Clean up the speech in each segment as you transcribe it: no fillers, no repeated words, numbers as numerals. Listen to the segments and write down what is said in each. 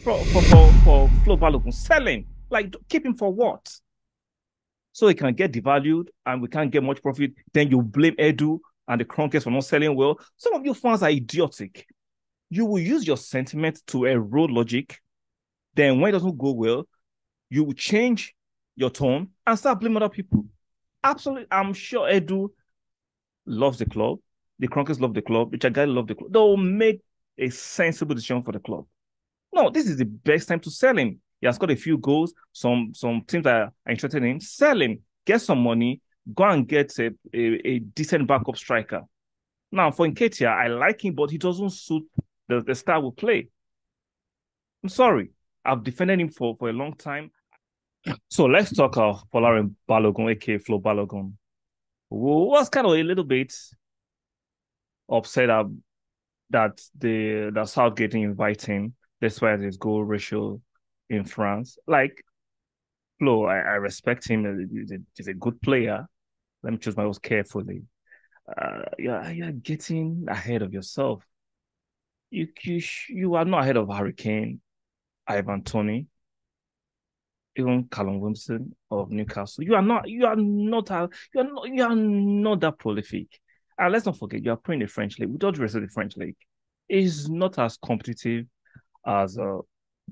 for Flo Balogun. Sell him. Like, keep him for what? So he can get devalued and we can't get much profit. Then you blame Edu and the Kronkers for not selling well. Some of you fans are idiotic. You will use your sentiment to erode logic. Then when it doesn't go well, you will change your tone and start blaming other people. Absolutely, I'm sure Edu loves the club. The Kronkers love the club. The Chagai love the club. They'll make a sensible decision for the club. No, this is the best time to sell him. He has got a few goals. Some teams that are interested in him. Sell him. Get some money. Go and get a decent backup striker. Now, for Nketiah, I like him, but he doesn't suit the style we play. I'm sorry. I've defended him for a long time. So let's talk of Folarin Balogun, aka Flo Balogun. Was kind of a little bit upset that Southgate didn't invite him despite his goal ratio in France. Like, Flo, I respect him. He's a good player. Let me choose my words carefully. You're getting ahead of yourself. You are not ahead of Harry Kane, Ivan Toney, even Callum Wilson of Newcastle. You are not that prolific. And let's not forget, you are playing the French league. With all due respect, the French league is not as competitive as the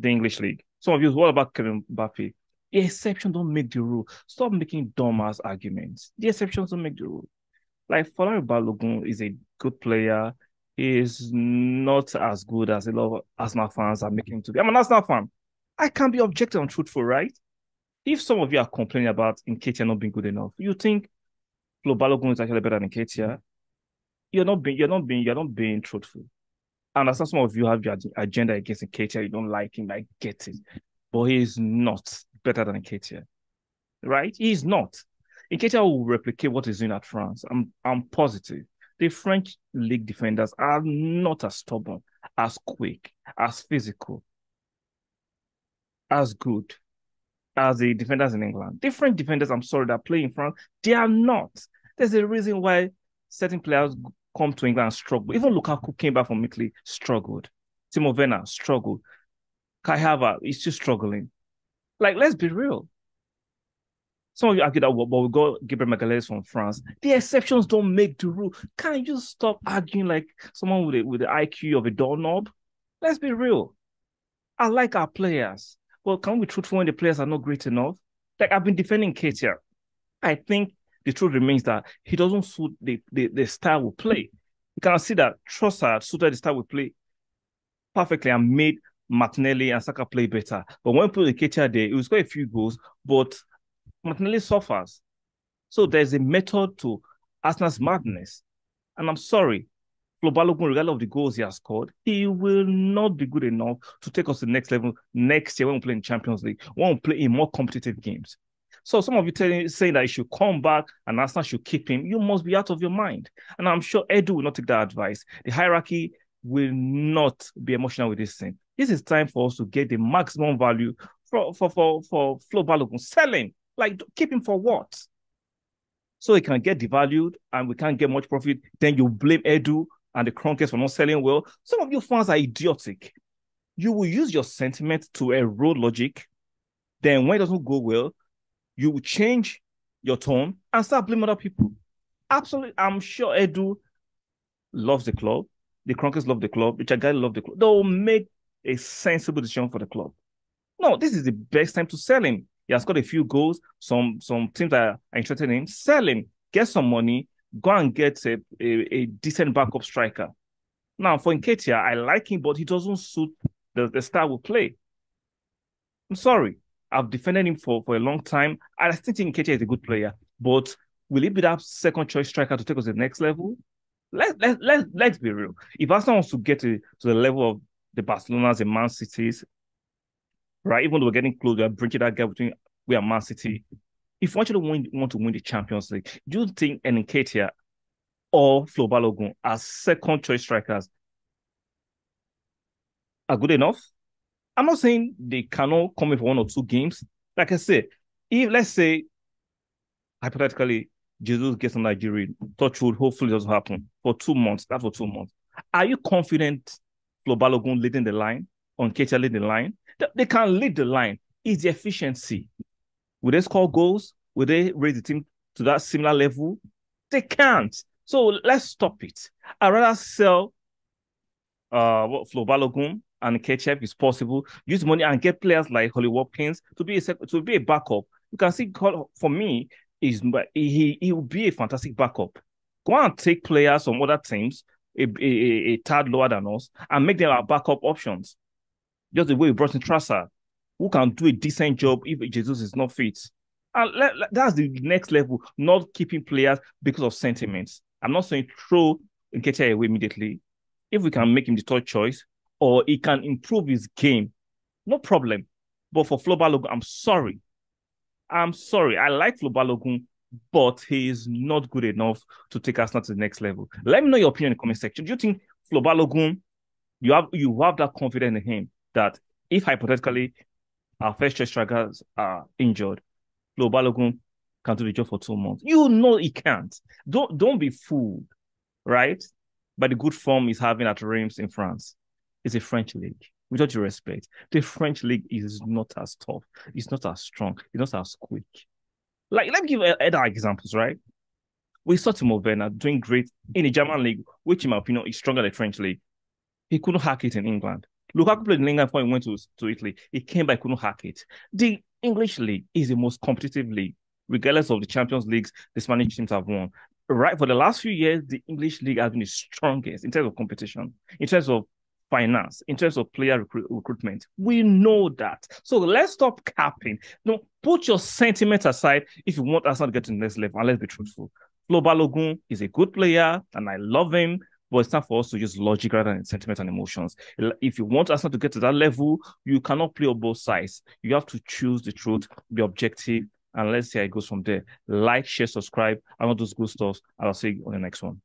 English league. Some of you, what about Kevin Mbappe? The exception don't make the rule. Stop making dumbass arguments. The exceptions don't make the rule. Like Folarin Balogun is a good player. He is not as good as a lot of Arsenal fans are making him to be. I'm an Arsenal fan. I can be objective and truthful, right? If some of you are complaining about Nketiah not being good enough, you think Flo Balogun is actually better than Nketiah, you're not being truthful. I understand some of you have your agenda against Nketiah, you don't like him, I get it. But he is not better than Nketiah, right? He's not. Nketiah will replicate what he's doing at France. I'm positive. The French league defenders are not as stubborn, as quick, as physical, as good as the defenders in England. Different defenders, I'm sorry, that play in France, they are not. There's a reason why certain players come to England and struggle. Even Lukaku came back from Italy, struggled. Timo Werner struggled. Kai Havertz is still struggling. Like, let's be real. Some of you argue that, but we got Gabriel Magalhaes from France. The exceptions don't make the rule. Can't you stop arguing like someone with the IQ of a doorknob? Let's be real. I like our players. Well, can we be truthful when the players are not great enough? Like, I've been defending Ketia. I think the truth remains that he doesn't suit the style we play. You can see that Trossard suited the style we play perfectly and made Martinelli and Saka play better. But when we put the Ketia there, it was quite a few goals, but Martinelli suffers. So there's a method to Arsenal's madness. And I'm sorry, Flo Balogun, regardless of the goals he has scored, he will not be good enough to take us to the next level next year when we play in Champions League, when we play in more competitive games. So some of you saying that he should come back and Arsenal should keep him, you must be out of your mind. And I'm sure Edu will not take that advice. The hierarchy will not be emotional with this thing. This is time for us to get the maximum value for Flo Balogun. Sell him. Like, keep him for what? So he can get devalued and we can't get much profit. Then you blame Edu and the Kronkers for not selling well. Some of you fans are idiotic. You will use your sentiment to erode logic. Then when it doesn't go well, you will change your tone and start blaming other people. Absolutely, I'm sure Edu loves the club. The Kronkers love the club. The Chagai love the club. They'll make a sensible decision for the club. No, this is the best time to sell him. He has got a few goals. Some teams that are interested in him. Sell him. Get some money. Go and get a decent backup striker. Now, for Nketiah, I like him, but he doesn't suit the style we play. I'm sorry. I've defended him for a long time. I still think Nketiah is a good player, but will he be that second choice striker to take us to the next level? Let's be real. If Arsenal wants to get to the level of the Barcelonas and Man Cities, right? Even though we're getting close, we're bridging that gap between we and Man City. If you actually want to win the Champions League, do you think Nketiah or Flo Balogun as second choice strikers are good enough? I'm not saying they cannot come in for 1 or 2 games. Like I said, if let's say hypothetically Jesus gets on Nigeria, touch wood, hopefully it doesn't happen for 2 months. That's for 2 months. Are you confident Flo Balogun leading the line? on Keita lead the line. They can lead the line. It's the efficiency. Will they score goals? Will they raise the team to that similar level? They can't. So let's stop it. I'd rather sell Flo Balogun and Ketchup if it's possible. Use money and get players like Holly Watkins to be a backup. You can see for me, he will be a fantastic backup. Go and take players from other teams, a tad lower than us, and make them our backup options. Just the way we brought in Tracer, who can do a decent job if Jesus is not fit. And that's the next level, not keeping players because of sentiments. I'm not saying throw Nketiah away immediately. If we can make him the third choice, or he can improve his game, no problem. But for Flo Balogun, I'm sorry. I like Flo Balogun, but he is not good enough to take us to the next level. Let me know your opinion in the comment section. Do you think Flo Balogun, you have that confidence in him that if hypothetically our first choice strikers are injured, Flo Balogun can do the job for 2 months? You know he can't. Don't be fooled, right? By the good form he's having at Reims in France. It's a French league. With all due respect, the French league is not as tough. It's not as strong. It's not as quick. Like, let me give other examples, right? We saw Timo Werner doing great in the German league, which in my opinion is stronger than the French league. He couldn't hack it in England. Lukaku played in England before he went to Italy. He came back, couldn't hack it. The English league is the most competitive league, regardless of the Champions Leagues the Spanish teams have won. Right, for the last few years, the English league has been the strongest in terms of competition, in terms of finance, in terms of player recruitment. We know that. So let's stop capping. No, put your sentiment aside if you want Arsenal to get to the next level, and let's be truthful. Flo Balogun is a good player, and I love him, but it's time for us to use logic rather than sentiment and emotions. If you want Arsenal to get to that level, you cannot play on both sides. You have to choose the truth, be objective, and let's see how it goes from there. Like, share, subscribe, and all those good stuff. I'll see you on the next one.